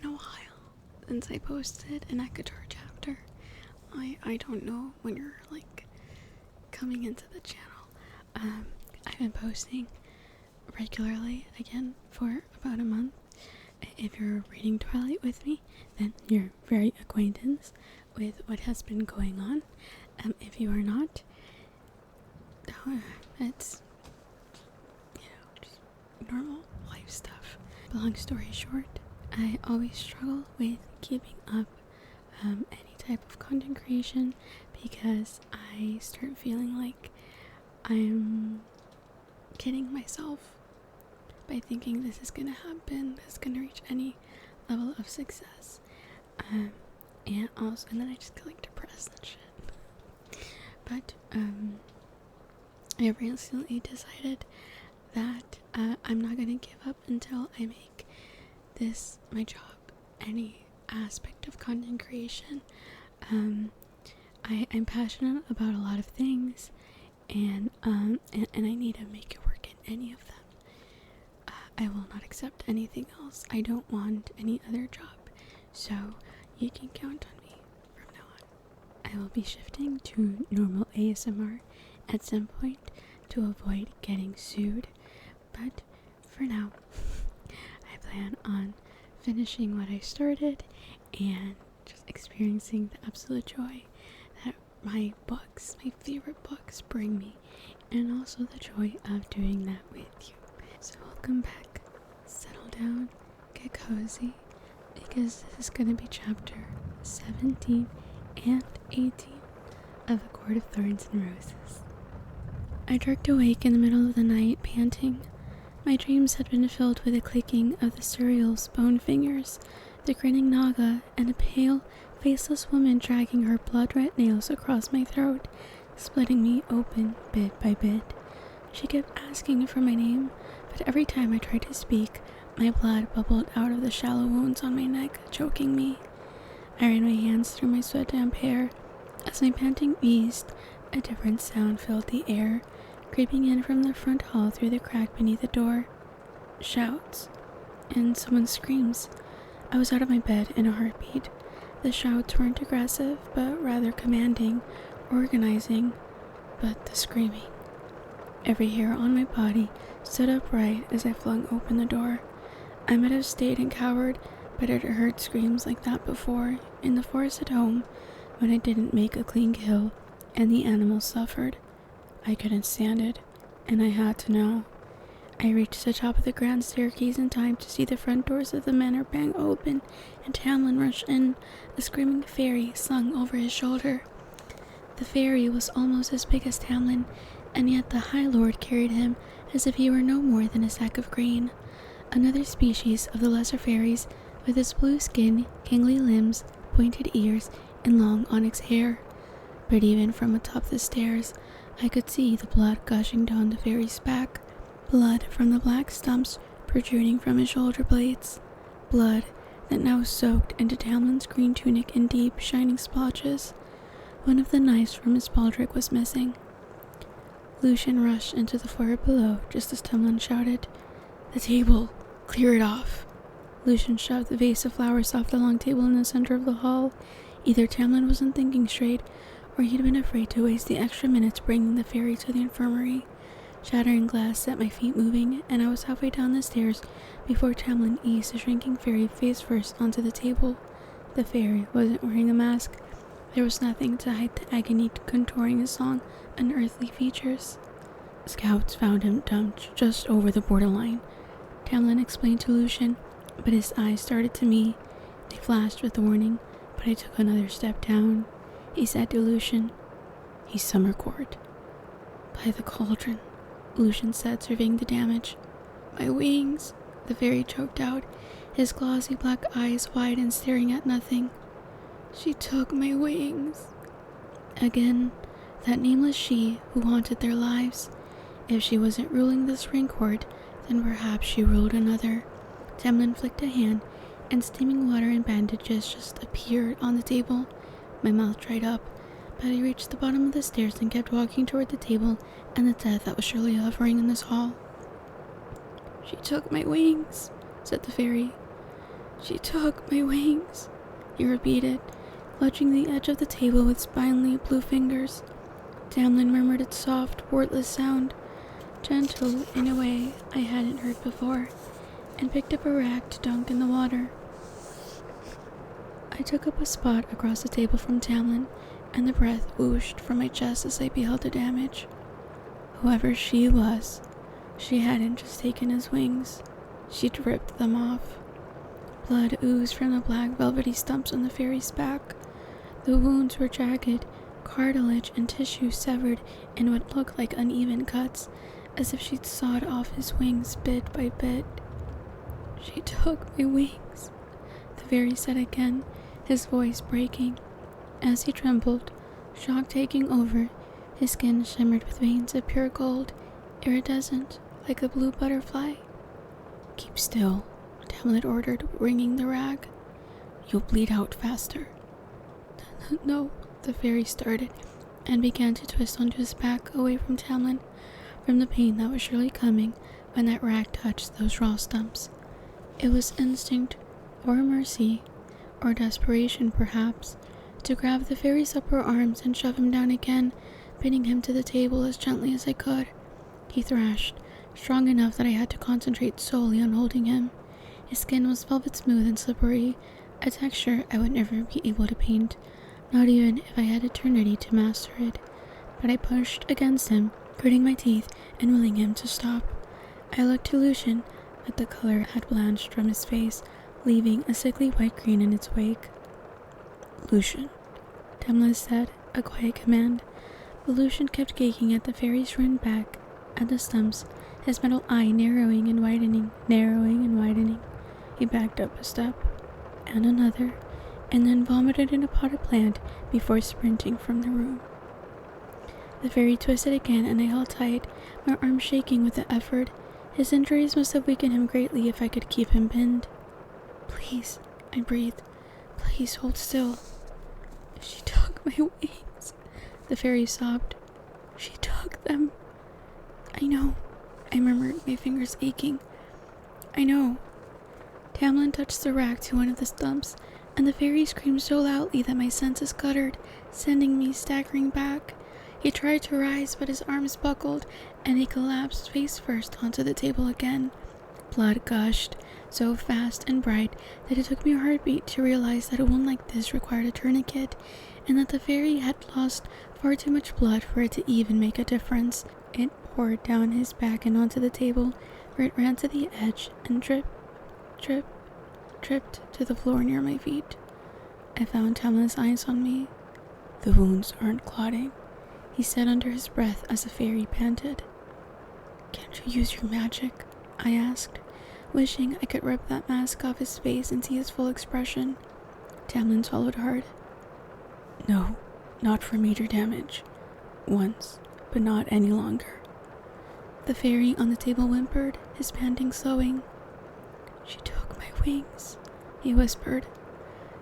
been a while since I posted an ACOTAR chapter. I don't know when you're like coming into the channel. I've been posting regularly again for about a month. If you're reading Twilight with me, then you're very acquainted with what has been going on. If you are not, it's, just normal life stuff. Long story short, I always struggle with keeping up any type of content creation because I start feeling like I'm kidding myself by thinking this is gonna happen, this is gonna reach any level of success, and then I just get like depressed and shit. But I recently decided that I'm not gonna give up until I make this my job, any aspect of content creation. I'm passionate about a lot of things, and I need to make it work in any of them. I will not accept anything else. I don't want any other job, so you can count on me from now on. I will be shifting to normal ASMR at some point to avoid getting sued, but for now I plan on finishing what I started and just experiencing the absolute joy that my books, my favorite books, bring me, and also the joy of doing that with you. So welcome back, settle down, get cozy, because this is going to be chapter 17 and 18 of A Court of Thorns and Roses. I jerked awake in the middle of the night, panting. My dreams had been filled with the clicking of the Suriel's bone fingers, the grinning Naga, and a pale, faceless woman dragging her blood-red nails across my throat, splitting me open bit by bit. She kept asking for my name, but every time I tried to speak, my blood bubbled out of the shallow wounds on my neck, choking me. I ran my hands through my sweat-damp hair. As my panting eased, a different sound filled the air, creeping in from the front hall through the crack beneath the door. Shouts, and someone screams. I was out of my bed in a heartbeat. The shouts weren't aggressive, but rather commanding, organizing, but the screaming. Every hair on my body stood upright as I flung open the door. I might have stayed and cowered, but I'd heard screams like that before, in the forest at home, when I didn't make a clean kill, and the animals suffered. I couldn't stand it, and I had to know. I reached the top of the grand staircase in time to see the front doors of the manor bang open, and Tamlin rush in, a screaming fairy slung over his shoulder. The fairy was almost as big as Tamlin, and yet the High Lord carried him as if he were no more than a sack of grain. Another species of the lesser fairies, with its blue skin, gangly limbs, pointed ears, and long onyx hair. But even from atop the stairs, I could see the blood gushing down the fairy's back, blood from the black stumps protruding from his shoulder blades, blood that now soaked into Tamlin's green tunic in deep, shining splotches. One of the knives from his baldric was missing. Lucian rushed into the foyer below just as Tamlin shouted, "The table! Clear it off!" Lucian shoved the vase of flowers off the long table in the center of the hall. Either Tamlin wasn't thinking straight, or he'd been afraid to waste the extra minutes bringing the fairy to the infirmary. Shattering glass set my feet moving, and I was halfway down the stairs before Tamlin eased the shrinking fairy face first onto the table. The fairy wasn't wearing a mask. There was nothing to hide the agony contouring his long, unearthly features. Scouts found him dumped just over the borderline, Tamlin explained to Lucian, but his eyes started to me. They flashed with warning, but I took another step down. He said to Lucian, "He's Summer Court." "By the cauldron," Lucian said, surveying the damage. "My wings," the fairy choked out, his glossy black eyes wide and staring at nothing. "She took my wings." Again, that nameless she who haunted their lives. If she wasn't ruling this ring court, then perhaps she ruled another. Tamlin flicked a hand, and steaming water and bandages just appeared on the table. My mouth dried up, but I reached the bottom of the stairs and kept walking toward the table and the death that was surely hovering in this hall. "She took my wings," said the fairy. She took my wings, he repeated, clutching the edge of the table with spindly blue fingers. Tamlin murmured its soft, wordless sound, gentle in a way I hadn't heard before, and picked up a rag to dunk in the water. I took up a spot across the table from Tamlin, and the breath whooshed from my chest as I beheld the damage. Whoever she was, she hadn't just taken his wings, she'd ripped them off. Blood oozed from the black velvety stumps on the fairy's back. The wounds were jagged, cartilage and tissue severed in what looked like uneven cuts, as if she'd sawed off his wings bit by bit. She took my wings, the fairy said again, his voice breaking. As he trembled, shock taking over, his skin shimmered with veins of pure gold, iridescent like a blue butterfly. Keep still, Tamlin ordered, wringing the rag. You'll bleed out faster. No, the fairy started, and began to twist onto his back away from Tamlin, from the pain that was surely coming when that rag touched those raw stumps. It was instinct, or mercy, or desperation perhaps, to grab the fairy's upper arms and shove him down again, pinning him to the table as gently as I could. He thrashed, strong enough that I had to concentrate solely on holding him. His skin was velvet smooth and slippery, a texture I would never be able to paint, not even if I had eternity to master it. But I pushed against him, gritting my teeth and willing him to stop. I looked to Lucian, but the color had blanched from his face, leaving a sickly white green in its wake. Lucian, Tamlin said, a quiet command, but Lucian kept gazing at the fairy's ruined back, at the stumps, his metal eye narrowing and widening, narrowing and widening. He backed up a step, and another, and then vomited in a potted plant before sprinting from the room. The fairy twisted again, and I held tight, my arm shaking with the effort. His injuries must have weakened him greatly if I could keep him pinned. Please, I breathed. Please hold still. She took my wings, the fairy sobbed. She took them. I know, I murmured, my fingers aching. I know. Tamlin touched the rag to one of the stumps, and the fairy screamed so loudly that my senses guttered, sending me staggering back. He tried to rise, but his arms buckled, and he collapsed face first onto the table again. Blood gushed, so fast and bright that it took me a heartbeat to realize that a wound like this required a tourniquet, and that the fairy had lost far too much blood for it to even make a difference. It poured down his back and onto the table, where it ran to the edge and dripped to the floor near my feet. I found Tamlin's eyes on me. The wounds aren't clotting, he said under his breath as the fairy panted. Can't you use your magic? I asked, wishing I could rip that mask off his face and see his full expression. Tamlin swallowed hard. No, not for major damage. Once, but not any longer. The fairy on the table whimpered, his panting slowing. She took my wings, he whispered.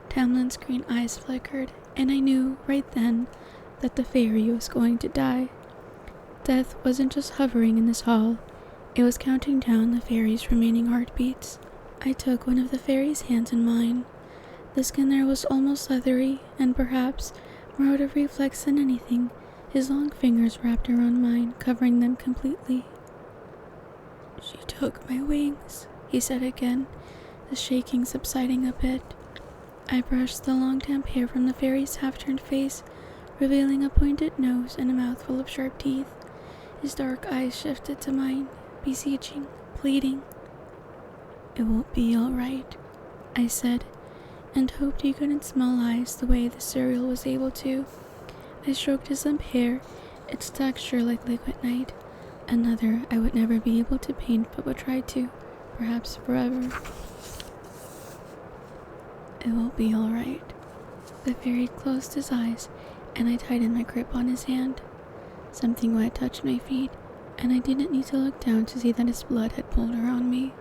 Tamlin's green eyes flickered, and I knew right then that the fairy was going to die. Death wasn't just hovering in this hall, it was counting down the fairy's remaining heartbeats. I took one of the fairy's hands in mine. The skin there was almost leathery, and perhaps more out of reflex than anything, his long fingers wrapped around mine, covering them completely. She took my wings, he said again, the shaking subsiding a bit. I brushed the long damp hair from the fairy's half-turned face, revealing a pointed nose and a mouthful of sharp teeth. His dark eyes shifted to mine, beseeching, pleading. It will be all right, I said, and hoped he couldn't smell eyes the way the cereal was able to. I stroked his limp hair, its texture like liquid night. Another I would never be able to paint, but would try to, perhaps forever. It will be all right. The fairy closed his eyes, and I tightened my grip on his hand. Something wet touched my feet, and I didn't need to look down to see that his blood had pooled around me.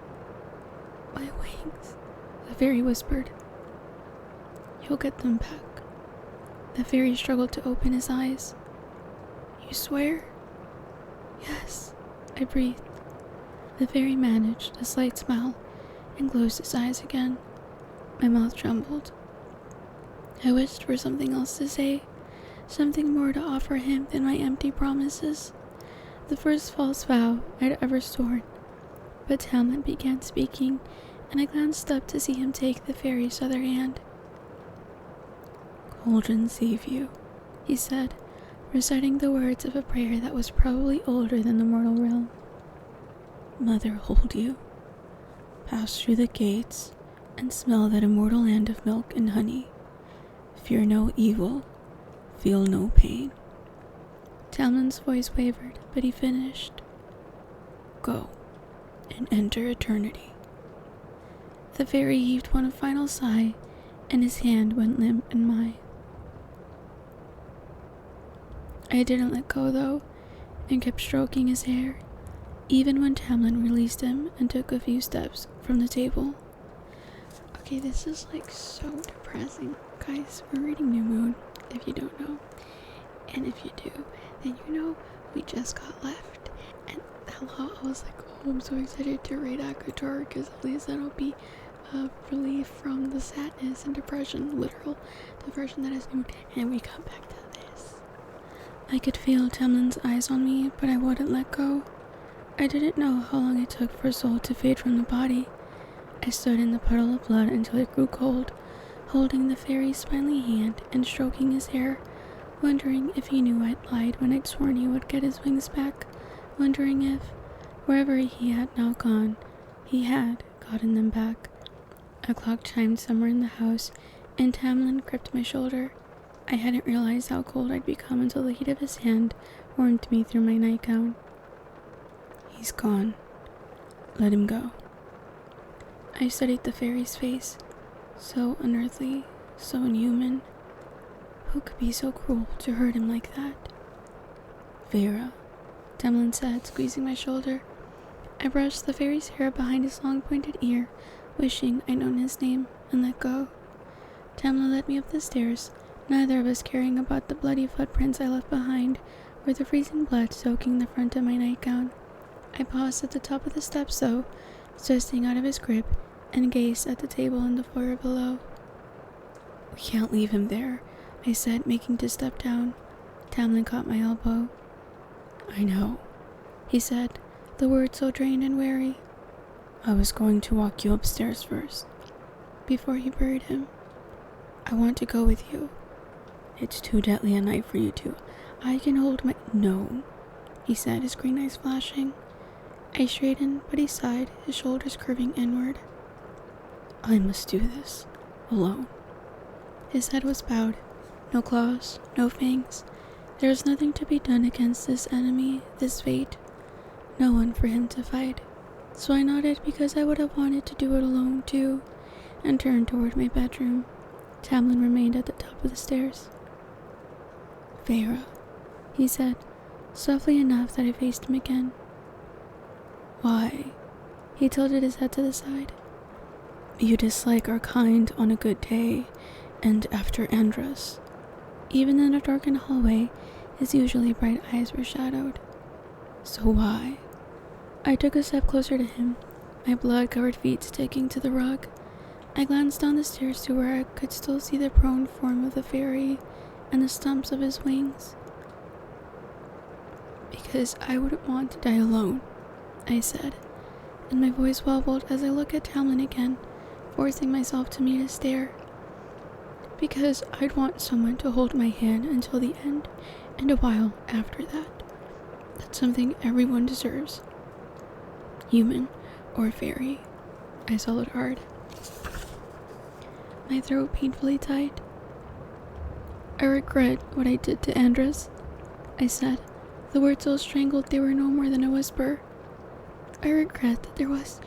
My wings, the fairy whispered. You'll get them back. The fairy struggled to open his eyes. You swear? Yes, I breathed. The fairy managed a slight smile and closed his eyes again. My mouth trembled. I wished for something else to say, something more to offer him than my empty promises. The first false vow I'd ever sworn. But Tamlin began speaking, and I glanced up to see him take the fairy's other hand. "Cauldron save you," he said, reciting the words of a prayer that was probably older than the mortal realm. "Mother hold you. Pass through the gates and smell that immortal land of milk and honey. Fear no evil, feel no pain." Tamlin's voice wavered, but he finished. "Go and enter eternity." The fairy heaved one final sigh, and his hand went limp in mine. I didn't let go, though, and kept stroking his hair, even when Tamlin released him and took a few steps from the table. Okay, this is like so depressing. Guys, we're reading New Moon, if you don't know. And if you do, then you know we just got left. And hello, I was like, oh, I'm so excited to read ACOTAR, because at least that'll be a relief from the sadness and depression, literal depression that is New Moon. And we come back to this. I could feel Tamlin's eyes on me, but I wouldn't let go. I didn't know how long it took for a soul to fade from the body. I stood in the puddle of blood until it grew cold, holding the fairy's spindly hand and stroking his hair, wondering if he knew I'd lied when I'd sworn he would get his wings back, wondering if, wherever he had now gone, he had gotten them back. A clock chimed somewhere in the house, and Tamlin gripped my shoulder. I hadn't realized how cold I'd become until the heat of his hand warmed me through my nightgown. "He's gone. Let him go." I studied the fairy's face, so unearthly, so inhuman. Who could be so cruel to hurt him like that? "Vera," Tamlin said, squeezing my shoulder. I brushed the fairy's hair behind his long pointed ear, wishing I'd known his name, and let go. Tamlin led me up the stairs, neither of us caring about the bloody footprints I left behind, or the freezing blood soaking the front of my nightgown. I paused at the top of the steps, though, twisting out of his grip, and gazed at the table in the foyer below. "We can't leave him there," I said, making to step down. Tamlin caught my elbow. "I know," he said, the words so drained and weary. "I was going to walk you upstairs first." Before he buried him. "I want to go with you." "It's too deadly a night for you two. I can hold my—" "No," he said, his green eyes flashing. I straightened, but he sighed, his shoulders curving inward. "I must do this, alone." His head was bowed. No claws, no fangs. There was nothing to be done against this enemy, this fate. No one for him to fight. So I nodded because I would have wanted to do it alone too, and turned toward my bedroom. Tamlin remained at the top of the stairs. "Vera," he said, softly enough that I faced him again. "Why?" He tilted his head to the side. "You dislike our kind on a good day, and after Andros." Even in a darkened hallway, his usually bright eyes were shadowed. "So why?" I took a step closer to him, my blood-covered feet sticking to the rug. I glanced down the stairs to where I could still see the prone form of the fairy and the stumps of his wings. "Because I wouldn't want to die alone," I said, and my voice wobbled as I looked at Tamlin again, forcing myself to meet his stare. "Because I'd want someone to hold my hand until the end, and a while after that. That's something everyone deserves. Human or fairy." I swallowed hard. My throat painfully tight. "I regret what I did to Andros," I said, the words so strangled they were no more than a whisper. "I regret that there was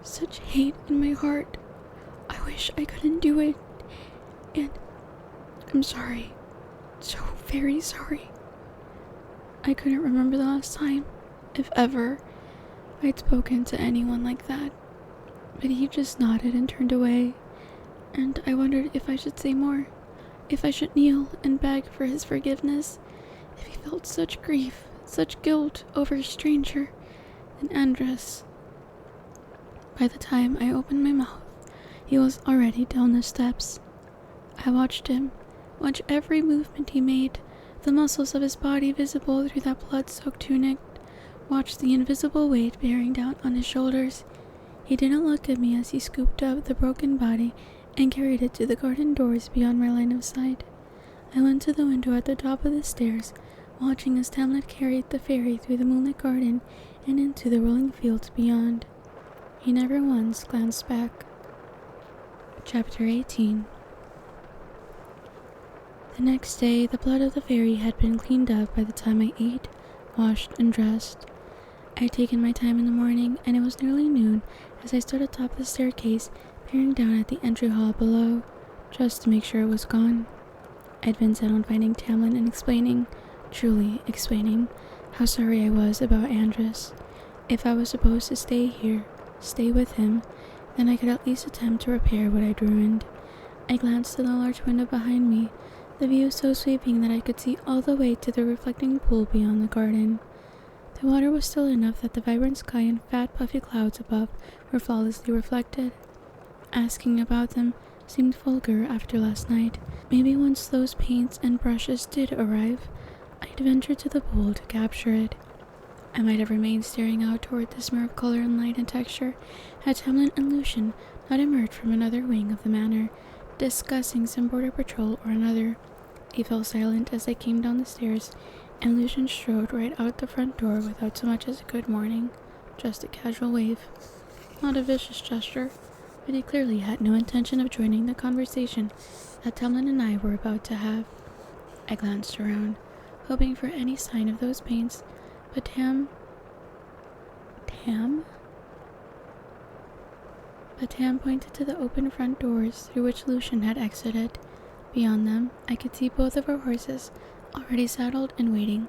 such hate in my heart. I wish I couldn't do it. And I'm sorry. So very sorry." I couldn't remember the last time, if ever, I'd spoken to anyone like that. But he just nodded and turned away, and I wondered if I should say more, if I should kneel and beg for his forgiveness, if he felt such grief, such guilt over a stranger, an Andros. By the time I opened my mouth, He was already down the steps. I watched him, watched every movement he made, the muscles of his body visible through that blood-soaked tunic, watched the invisible weight bearing down on his shoulders. He didn't look at me as he scooped up the broken body and carried it to the garden doors beyond my line of sight. I went to the window at the top of the stairs, watching as Tamlin carried the fairy through the moonlit garden and into the rolling fields beyond. He never once glanced back. Chapter 18. The next day, the blood of the fairy had been cleaned up by the time I ate, washed, and dressed. I had taken my time in the morning, and it was nearly noon as I stood atop the staircase, peering down at the entry hall below, just to make sure it was gone. I'd been set on finding Tamlin and explaining, truly explaining, how sorry I was about Andrus. If I was supposed to stay here, stay with him, then I could at least attempt to repair what I'd ruined. I glanced to the large window behind me, the view so sweeping that I could see all the way to the reflecting pool beyond the garden. The water was still enough that the vibrant sky and fat puffy clouds above were flawlessly reflected. Asking about them seemed vulgar after last night. Maybe once those paints and brushes did arrive, I'd venture to the pool to capture it. I might have remained staring out toward the smear of color and light and texture had Tamlin and Lucian not emerged from another wing of the manor, discussing some border patrol or another. He fell silent as I came down the stairs, and Lucian strode right out the front door without so much as a good morning, just a casual wave. Not a vicious gesture, but he clearly had no intention of joining the conversation that Tamlin and I were about to have. I glanced around, hoping for any sign of those paints, but Tam pointed to the open front doors through which Lucian had exited. Beyond them, I could see both of our horses, already saddled and waiting.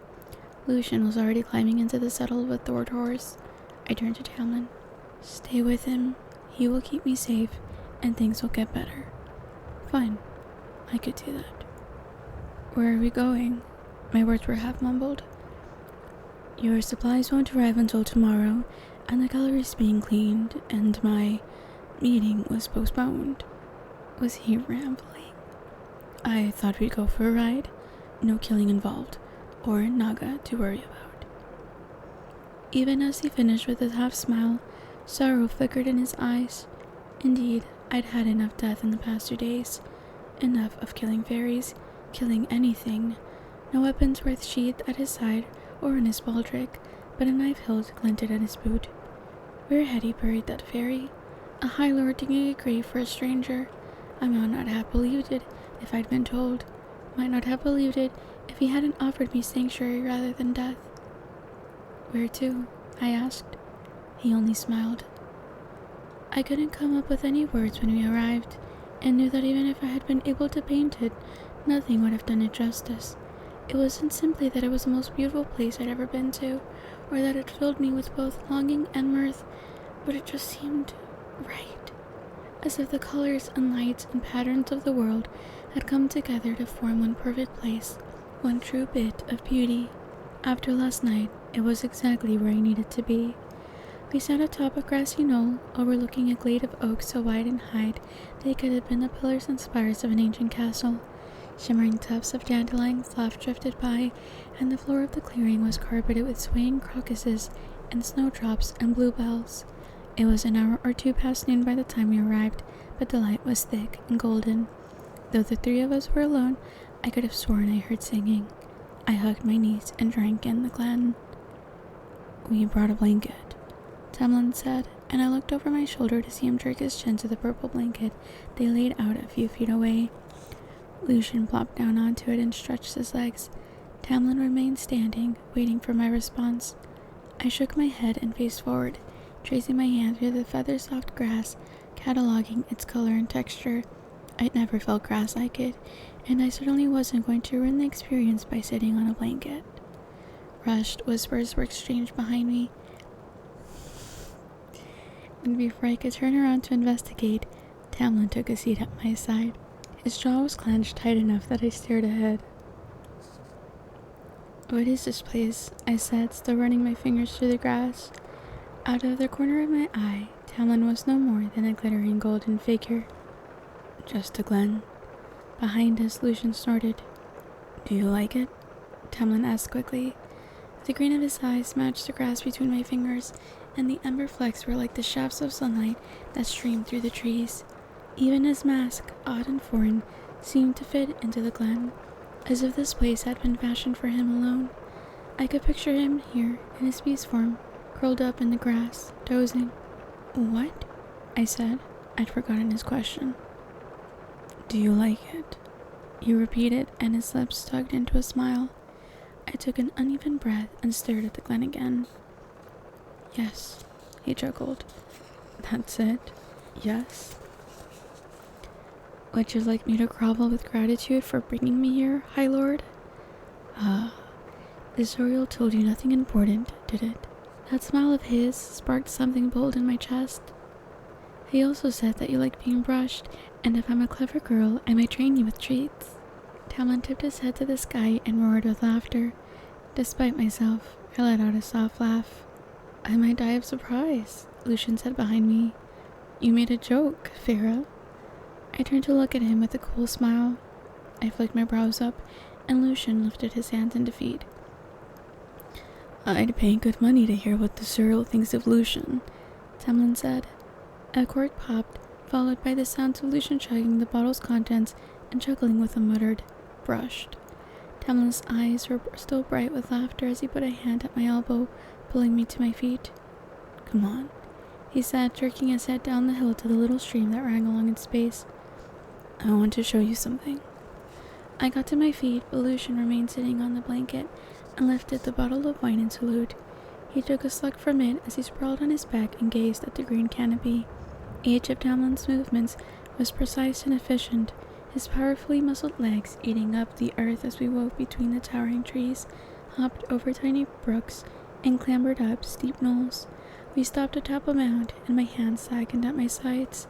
Lucian was already climbing into the saddle of a third horse. I turned to Tamlin. Stay with him. He will keep me safe, and things will get better. Fine. I could do that. Where are we going? My words were half mumbled. Your supplies won't arrive until tomorrow, and the gallery's being cleaned, and my meeting was postponed. Was he rambling? I thought we'd go for a ride. No killing involved, or Naga to worry about. Even as he finished with his half smile, sorrow flickered in his eyes. Indeed, I'd had enough death in the past 2 days. Enough of killing fairies, killing anything. No weapons worth sheathed at his side or in his baldric, but a knife hilt glinted at his boot. Where had he buried that fairy? A high lord digging a grave for a stranger. I might not have believed it if I'd been told. Might not have believed it if he hadn't offered me sanctuary rather than death. Where to? I asked. He only smiled. I couldn't come up with any words when we arrived, and knew that even if I had been able to paint it, nothing would have done it justice. It wasn't simply that it was the most beautiful place I'd ever been to, or that it filled me with both longing and mirth, but it just seemed right, as if the colors and lights and patterns of the world had come together to form one perfect place, one true bit of beauty. After last night, it was exactly where I needed to be. We sat atop a grassy knoll, overlooking a glade of oaks so wide and high they could have been the pillars and spires of an ancient castle. Shimmering tufts of dandelion fluff drifted by, and the floor of the clearing was carpeted with swaying crocuses and snowdrops and bluebells. It was an hour or two past noon by the time we arrived, but the light was thick and golden. Though the three of us were alone, I could have sworn I heard singing. I hugged my knees and drank in the glen. We brought a blanket, Tamlin said, and I looked over my shoulder to see him jerk his chin to the purple blanket they laid out a few feet away. Lucian plopped down onto it and stretched his legs. Tamlin remained standing, waiting for my response. I shook my head and faced forward, tracing my hand through the feather-soft grass, cataloging its color and texture. I'd never felt grass like it, and I certainly wasn't going to ruin the experience by sitting on a blanket. Rushed whispers were exchanged behind me, and before I could turn around to investigate, Tamlin took a seat at my side. His jaw was clenched tight enough that I stared ahead. What is this place? I said, still running my fingers through the grass. Out of the corner of my eye, Tamlin was no more than a glittering golden figure. Just a glen. Behind us, Lucian snorted. Do you like it? Tamlin asked quickly. The green of his eyes matched the grass between my fingers, and the ember flecks were like the shafts of sunlight that streamed through the trees. Even his mask, odd and foreign, seemed to fit into the glen, as if this place had been fashioned for him alone. I could picture him here, in his beast form, curled up in the grass, dozing. What? I said. I'd forgotten his question. Do you like it? He repeated, and his lips tugged into a smile. I took an uneven breath and stared at the glen again. Yes, he chuckled. That's it? Yes? Would you like me to grovel with gratitude for bringing me here, High Lord? The Zoriel told you nothing important, did it? That smile of his sparked something bold in my chest. He also said that you like being brushed, and if I'm a clever girl, I might train you with treats. Tamlin tipped his head to the sky and roared with laughter. Despite myself, I let out a soft laugh. I might die of surprise, Lucian said behind me. You made a joke, Farah. I turned to look at him with a cool smile. I flicked my brows up, and Lucian lifted his hands in defeat. I'd pay good money to hear what the Zoriel thinks of Lucian, Tamlin said. A cork popped, followed by the sounds of Lucian chugging the bottle's contents and chuckling with a muttered, brushed. Tamlin's eyes were still bright with laughter as he put a hand at my elbow, pulling me to my feet. Come on, he said, jerking his head down the hill to the little stream that ran along its base. I want to show you something. I got to my feet, but Lucian remained sitting on the blanket and lifted the bottle of wine in salute. He took a slug from it as he sprawled on his back and gazed at the green canopy. Each of Tamlin's movements was precise and efficient, his powerfully muscled legs eating up the earth as we wove between the towering trees, hopped over tiny brooks, and clambered up steep knolls. We stopped atop a mound, and my hands sagged at my sides.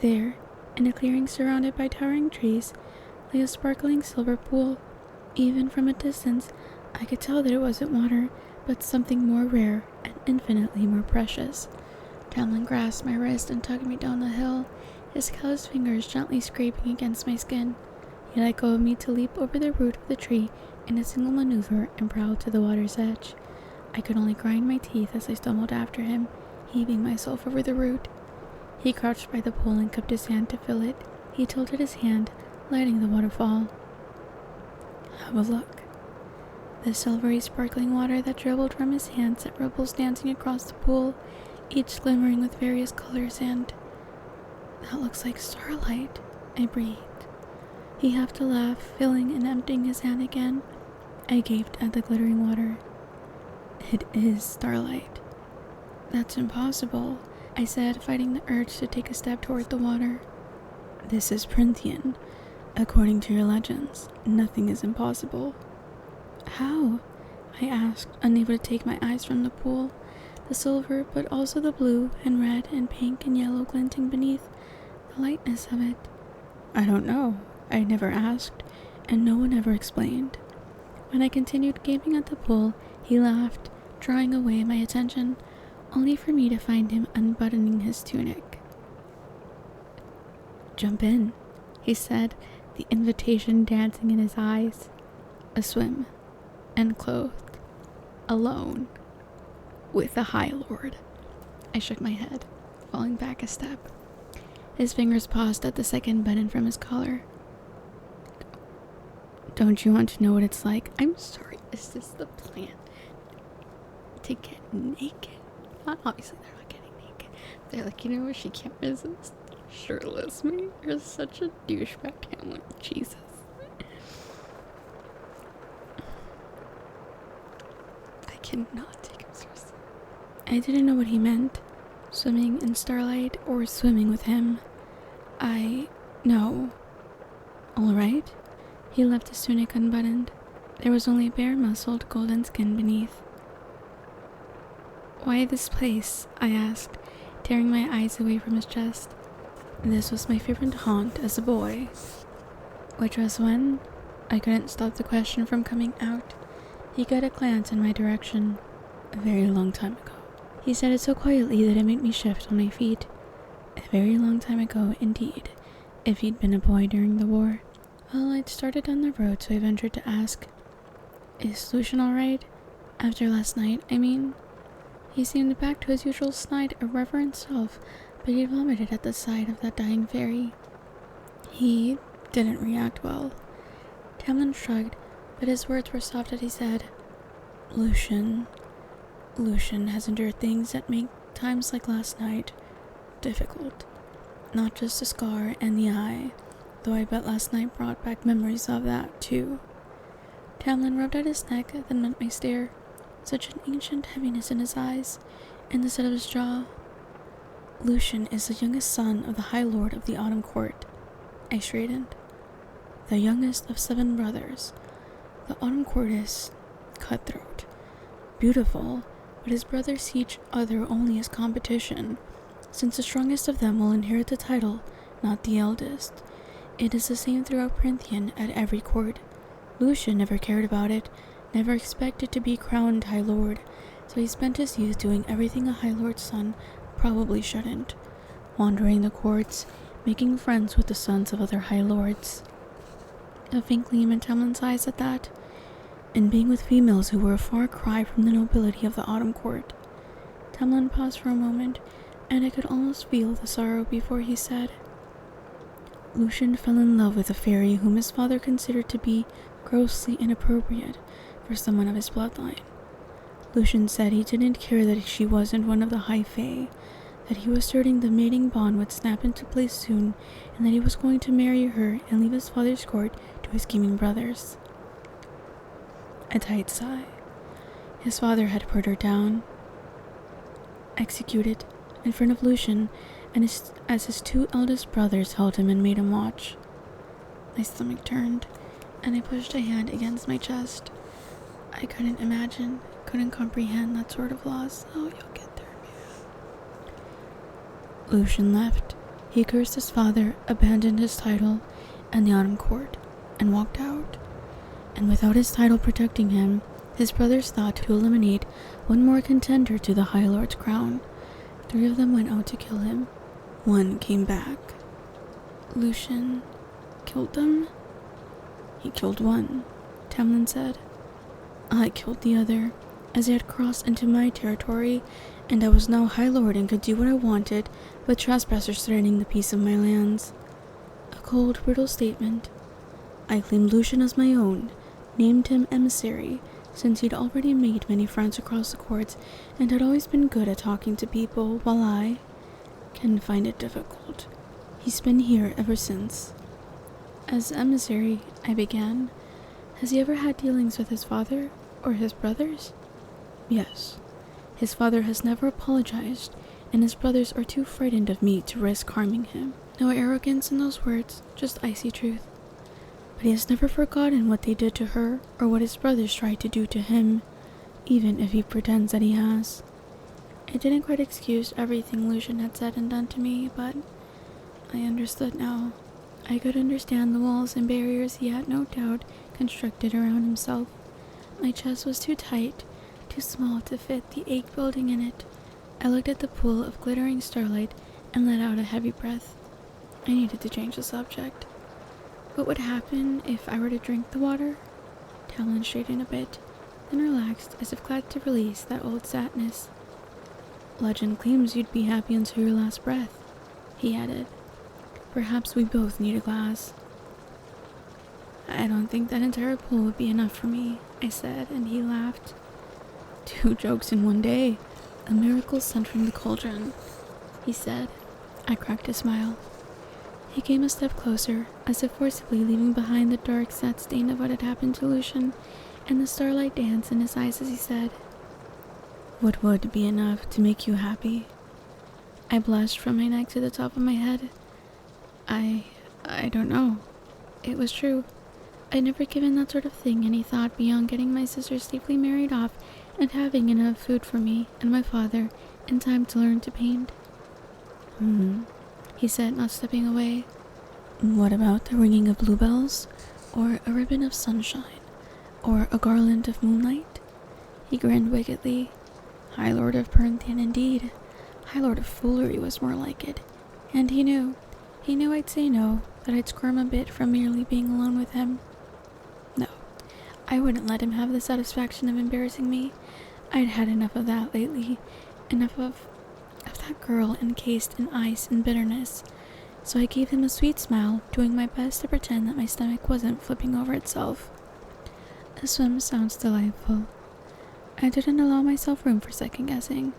There, in a clearing surrounded by towering trees, lay a sparkling silver pool. Even from a distance, I could tell that it wasn't water, but something more rare and infinitely more precious. Tamlin grasped my wrist and tugged me down the hill, his calloused fingers gently scraping against my skin. He let go of me to leap over the root of the tree in a single maneuver and prowled to the water's edge. I could only grind my teeth as I stumbled after him, heaving myself over the root. He crouched by the pool and cupped his hand to fill it. He tilted his hand, letting the water fall. Have a look. The silvery sparkling water that dribbled from his hand set ripples dancing across the pool, each glimmering with various colors, and... That looks like starlight, I breathed. He had to laugh, filling and emptying his hand again. I gaped at the glittering water. It is starlight. That's impossible, I said, fighting the urge to take a step toward the water. This is Printhian. According to your legends, nothing is impossible. How? I asked, unable to take my eyes from the pool, the silver, but also the blue and red and pink and yellow glinting beneath, the lightness of it. I don't know. I never asked, and no one ever explained. When I continued gaping at the pool, he laughed, drawing away my attention, only for me to find him unbuttoning his tunic. Jump in, he said, the invitation dancing in his eyes. A swim, and clothed, alone, with the High Lord. I shook my head, falling back a step. His fingers paused at the second button from his collar. Don't you want to know what it's like? I'm sorry, is this the plan? To get naked? Not obviously they're not getting naked. They're like, you know what, she can't resist shirtless me. You're such a douchebag. I'm like, Jesus. I cannot take him seriously. I didn't know what he meant. Swimming in starlight or swimming with him. No. Alright. He left his tunic unbuttoned. There was only bare-muscled golden skin beneath. Why this place? I asked, tearing my eyes away from his chest. This was my favorite haunt as a boy. Which was when? I couldn't stop the question from coming out. He got a glance in my direction. A very long time ago. He said it so quietly that it made me shift on my feet. A very long time ago, indeed, if he'd been a boy during the war. Well, I'd started down the road, so I ventured to ask, "Is Lucian alright? After last night, I mean?" He seemed back to his usual snide, irreverent self, but he vomited at the sight of that dying fairy. He didn't react well. Tamlin shrugged, but his words were soft as he said, Lucian has endured things that make times like last night difficult. Not just the scar and the eye, though I bet last night brought back memories of that, too. Tamlin rubbed at his neck, then met my stare, such an ancient heaviness in his eyes, and the set of his jaw. Lucian is the youngest son of the High Lord of the Autumn Court. I straightened. The youngest of 7 brothers. The Autumn Court is cutthroat, beautiful, but his brothers see each other only as competition, since the strongest of them will inherit the title, not the eldest. It is the same throughout Prynthian at every court. Lucian never cared about it, never expected to be crowned High Lord, so he spent his youth doing everything a High Lord's son probably shouldn't, wandering the courts, making friends with the sons of other High Lords. A faint gleam in Tamlin's eyes at that, and being with females who were a far cry from the nobility of the Autumn Court. Tamlin paused for a moment, and I could almost feel the sorrow before he said, Lucian fell in love with a fairy whom his father considered to be grossly inappropriate for someone of his bloodline. Lucian said he didn't care that she wasn't one of the High Fae, that he was certain the mating bond would snap into place soon, and that he was going to marry her and leave his father's court to his scheming brothers. A tight sigh. His father had put her down, executed, in front of Lucian, and as his 2 eldest brothers held him and made him watch. My stomach turned, and I pushed a hand against my chest. I couldn't imagine, couldn't comprehend that sort of loss. Oh, you'll get there, man. Lucian left. He cursed his father, abandoned his title and the Autumn Court, and walked out. And without his title protecting him, his brothers thought to eliminate one more contender to the High Lord's crown. 3 of them went out to kill him. 1 came back. Lucian killed them? He killed 1, Tamlin said. I killed the other, as they had crossed into my territory, and I was now High Lord and could do what I wanted, with trespassers threatening the peace of my lands. A cold, brutal statement. I claimed Lucian as my own, named him emissary, since he'd already made many friends across the courts and had always been good at talking to people, while I can find it difficult. He's been here ever since. As emissary, I began. Has he ever had dealings with his father or his brothers? Yes. His father has never apologized, and his brothers are too frightened of me to risk harming him. No arrogance in those words, just icy truth. But he has never forgotten what they did to her or what his brothers tried to do to him, even if he pretends that he has. It didn't quite excuse everything Lucian had said and done to me, but I understood now. I could understand the walls and barriers he had no doubt constructed around himself. My chest was too tight, too small to fit the ache building in it. I looked at the pool of glittering starlight and let out a heavy breath. I needed to change the subject. What would happen if I were to drink the water? Tamlin straightened a bit, then relaxed as if glad to release that old sadness. Legend claims you'd be happy until your last breath, he added. Perhaps we both need a glass. I don't think that entire pool would be enough for me, I said, and he laughed. 2 jokes in one day. A miracle sent from the cauldron, he said. I cracked a smile. He came a step closer, as if forcibly leaving behind the dark, sad stain of what had happened to Lucian, and the starlight danced in his eyes as he said, What would be enough to make you happy? I blushed from my neck to the top of my head. I don't know. It was true. I'd never given that sort of thing any thought beyond getting my sister safely married off and having enough food for me and my father in time to learn to paint. He said, not stepping away. What about the ringing of bluebells? Or a ribbon of sunshine? Or a garland of moonlight? He grinned wickedly. High Lord of Pernthian indeed. High Lord of Foolery was more like it. And he knew I'd say no, that I'd squirm a bit from merely being alone with him. No, I wouldn't let him have the satisfaction of embarrassing me. I'd had enough of that lately, enough of that girl encased in ice and bitterness. So I gave him a sweet smile, doing my best to pretend that my stomach wasn't flipping over itself. A swim sounds delightful. I didn't allow myself room for second guessing,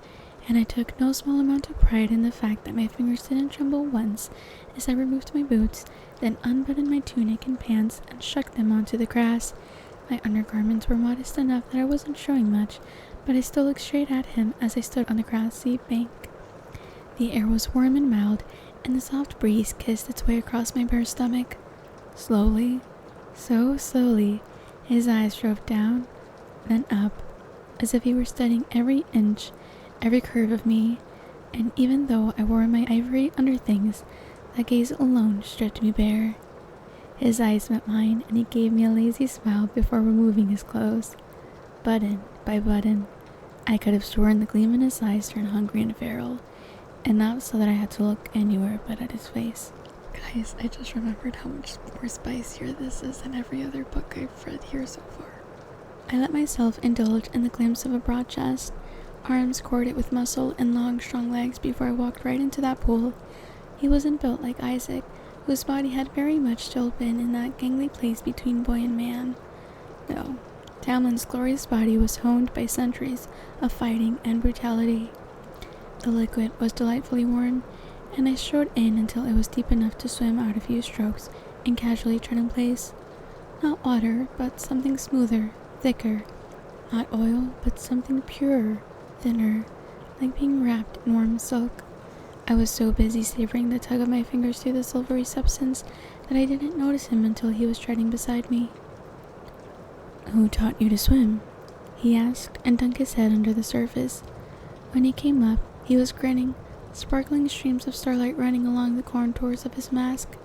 and I took no small amount of pride in the fact that my fingers didn't tremble once as I removed my boots, then unbuttoned my tunic and pants and shucked them onto the grass. My undergarments were modest enough that I wasn't showing much, but I still looked straight at him as I stood on the grassy bank. The air was warm and mild, and the soft breeze kissed its way across my bare stomach. Slowly, so slowly, his eyes drove down, then up, as if he were studying every inch, every curve of me, and even though I wore my ivory underthings, that gaze alone stripped me bare. His eyes met mine, and he gave me a lazy smile before removing his clothes. Button by button, I could have sworn the gleam in his eyes turned hungry and feral, and not so that I had to look anywhere but at his face. Guys, I just remembered how much more spicier this is than every other book I've read here so far. I let myself indulge in the glimpse of a broad chest, arms corded with muscle and long, strong legs before I walked right into that pool. He wasn't built like Isaac, whose body had very much still been in that gangly place between boy and man. No, Tamlin's glorious body was honed by centuries of fighting and brutality. The liquid was delightfully warm, and I strode in until it was deep enough to swim out a few strokes and casually turn in place. Not water, but something smoother, thicker. Not oil, but something purer, thinner, like being wrapped in warm silk. I was so busy savoring the tug of my fingers through the silvery substance that I didn't notice him until he was treading beside me. "Who taught you to swim?" he asked, and dunked his head under the surface. When he came up, he was grinning, sparkling streams of starlight running along the contours of his mask.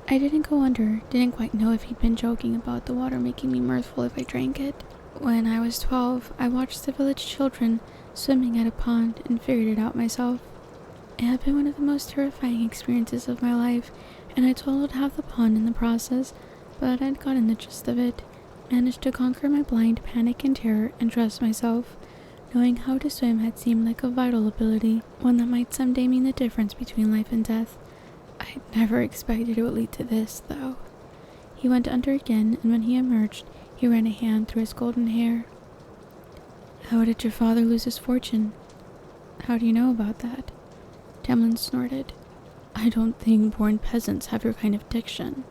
I didn't go under, didn't quite know if he'd been joking about the water making me mirthful if I drank it. When I was 12, I watched the village children swimming at a pond and figured it out myself. It had been one of the most terrifying experiences of my life, and I totaled half the pond in the process, but I'd gotten the gist of it, managed to conquer my blind panic and terror and trust myself. Knowing how to swim had seemed like a vital ability, one that might someday mean the difference between life and death. I'd never expected it would lead to this, though. He went under again, and when he emerged, he ran a hand through his golden hair. "How did your father lose his fortune?" "How do you know about that?" Tamlin snorted. "I don't think born peasants have your kind of diction."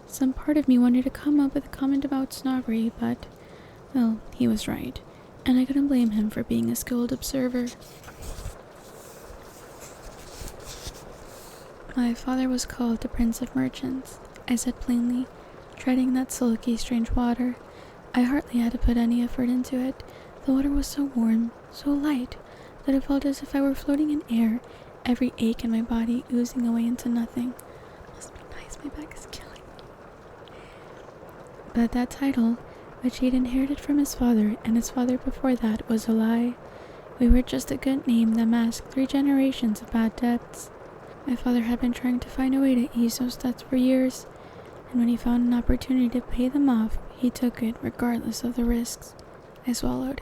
Some part of me wanted to come up with a comment about snobbery, but, well, he was right, and I couldn't blame him for being a skilled observer. "My father was called the Prince of Merchants," I said plainly, treading that silky, strange water. I hardly had to put any effort into it. The water was so warm, so light, that it felt as if I were floating in air, every ache in my body oozing away into nothing. Must be nice, my back is killing me. But that title, which he'd inherited from his father and his father before that, was a lie. We were just a good name that masked 3 generations of bad debts. My father had been trying to find a way to ease those debts for years, and when he found an opportunity to pay them off, he took it regardless of the risks. I swallowed.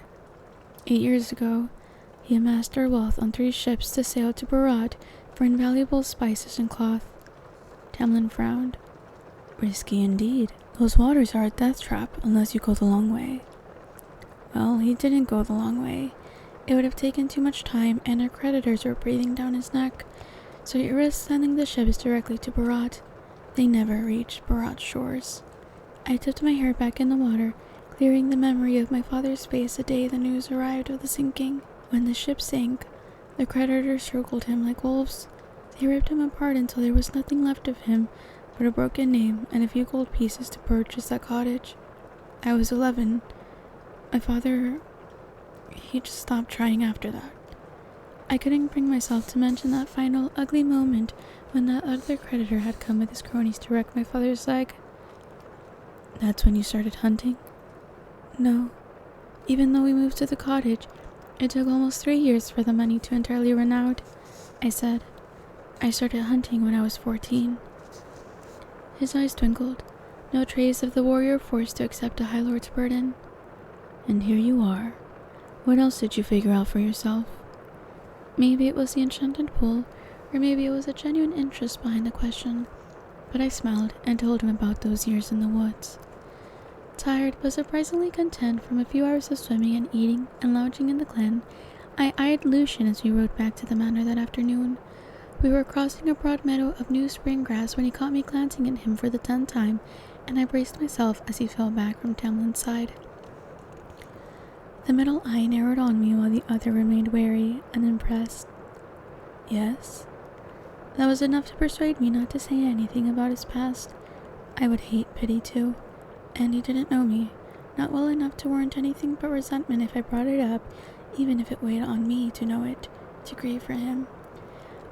8 years ago, he amassed our wealth on 3 ships to sail to Barat for invaluable spices and cloth. Tamlin frowned. "Risky indeed. Those waters are a death trap unless you go the long way." Well, he didn't go the long way. It would have taken too much time, and our creditors were breathing down his neck, so he risked sending the ships directly to Barat. They never reached Barat's shores. I tipped my hair back in the water, clearing the memory of my father's face the day the news arrived of the sinking. When the ship sank, the creditors circled him like wolves. They ripped him apart until there was nothing left of him but a broken name and a few gold pieces to purchase that cottage. I was 11. My father, he just stopped trying after that. I couldn't bring myself to mention that final ugly moment when that other creditor had come with his cronies to wreck my father's leg. "That's when you started hunting?" "No. Even though we moved to the cottage, It took almost 3 years for the money to entirely run out, I said. I started hunting when I was 14. His eyes twinkled. No trace of the warrior forced to accept a High Lord's burden. And here you are. What else did you figure out for yourself? Maybe it was the enchanted pool, or maybe it was a genuine interest behind the question, but I smiled and told him about those years in the woods. Tired but surprisingly content from a few hours of swimming and eating and lounging in the glen, I eyed Lucian as we rode back to the manor that afternoon. We were crossing a broad meadow of new spring grass when he caught me glancing at him for the 10th time, and I braced myself as he fell back from Tamlin's side. The middle eye narrowed on me while the other remained wary and impressed. Yes? That was enough to persuade me not to say anything about his past. I would hate pity too, and he didn't know me, not well enough to warrant anything but resentment if I brought it up, even if it weighed on me to know it, to grieve for him.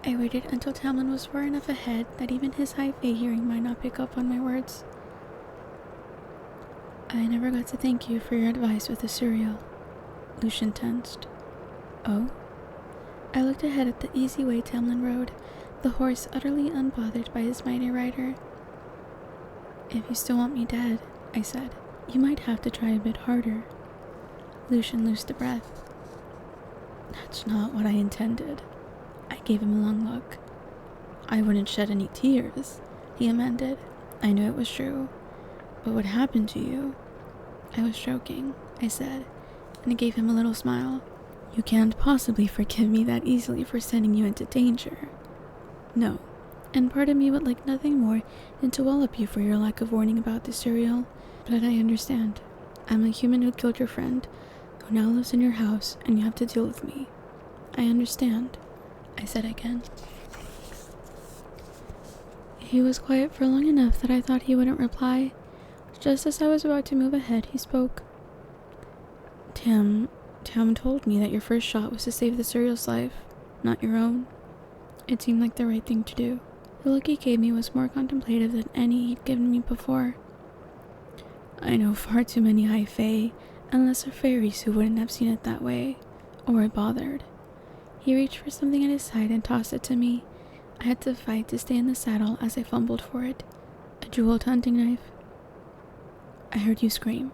I waited until Tamlin was far enough ahead that even his high Fae hearing might not pick up on my words. I never got to thank you for your advice with the cereal. Lucian tensed. Oh? I looked ahead at the easy way Tamlin rode, the horse utterly unbothered by his mighty rider. If you still want me dead, I said, you might have to try a bit harder. Lucian loosed a breath. That's not what I intended. I gave him a long look. I wouldn't shed any tears, he amended. I knew it was true. But what happened to you? I was joking, I said, and I gave him a little smile. You can't possibly forgive me that easily for sending you into danger. No, and part of me would like nothing more than to wallop you for your lack of warning about the cereal, but I understand. I'm a human who killed your friend, who now lives in your house, and you have to deal with me. I understand, I said again. He was quiet for long enough that I thought he wouldn't reply. Just as I was about to move ahead, he spoke. Tam told me that your first shot was to save the cereal's life, not your own. It seemed like the right thing to do. The look he gave me was more contemplative than any he'd given me before. I know far too many high fae, and lesser fairies who wouldn't have seen it that way, or bothered. He reached for something at his side and tossed it to me. I had to fight to stay in the saddle as I fumbled for it. A jeweled hunting knife. I heard you scream,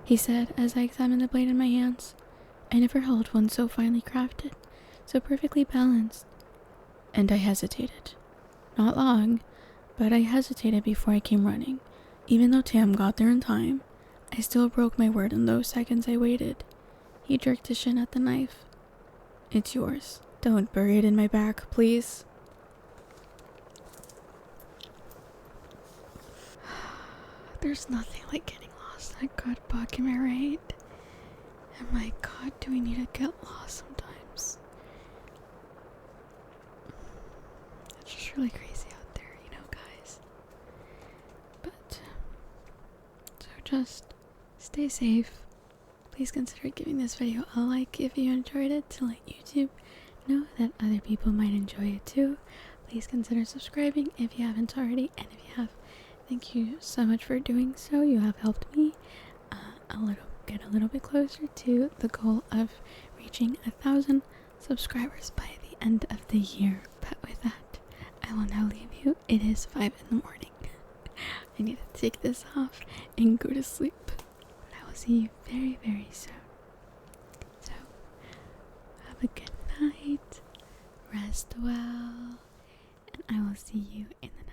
he said as I examined the blade in my hands. I never held one so finely crafted, so perfectly balanced. And I hesitated. Not long, but I hesitated before I came running. Even though Tam got there in time, I still broke my word in those seconds I waited. He jerked his chin at the knife. It's yours. Don't bury it in my back, please. There's nothing like getting lost in a good book, am I right? And my god, do we need to get lost sometimes? It's just really crazy out there, you know, guys. But, so just stay safe. Please consider giving this video a like if you enjoyed it to let YouTube know that other people might enjoy it too. Please consider subscribing if you haven't already, and if you have, thank you so much for doing so. You have helped me get a little bit closer to the goal of reaching 1,000 subscribers by the end of the year. But with that, I will now leave you. It is 5 in the morning. I need to take this off and go to sleep. But I will see you very, very soon. So, have a good night, rest well, and I will see you in the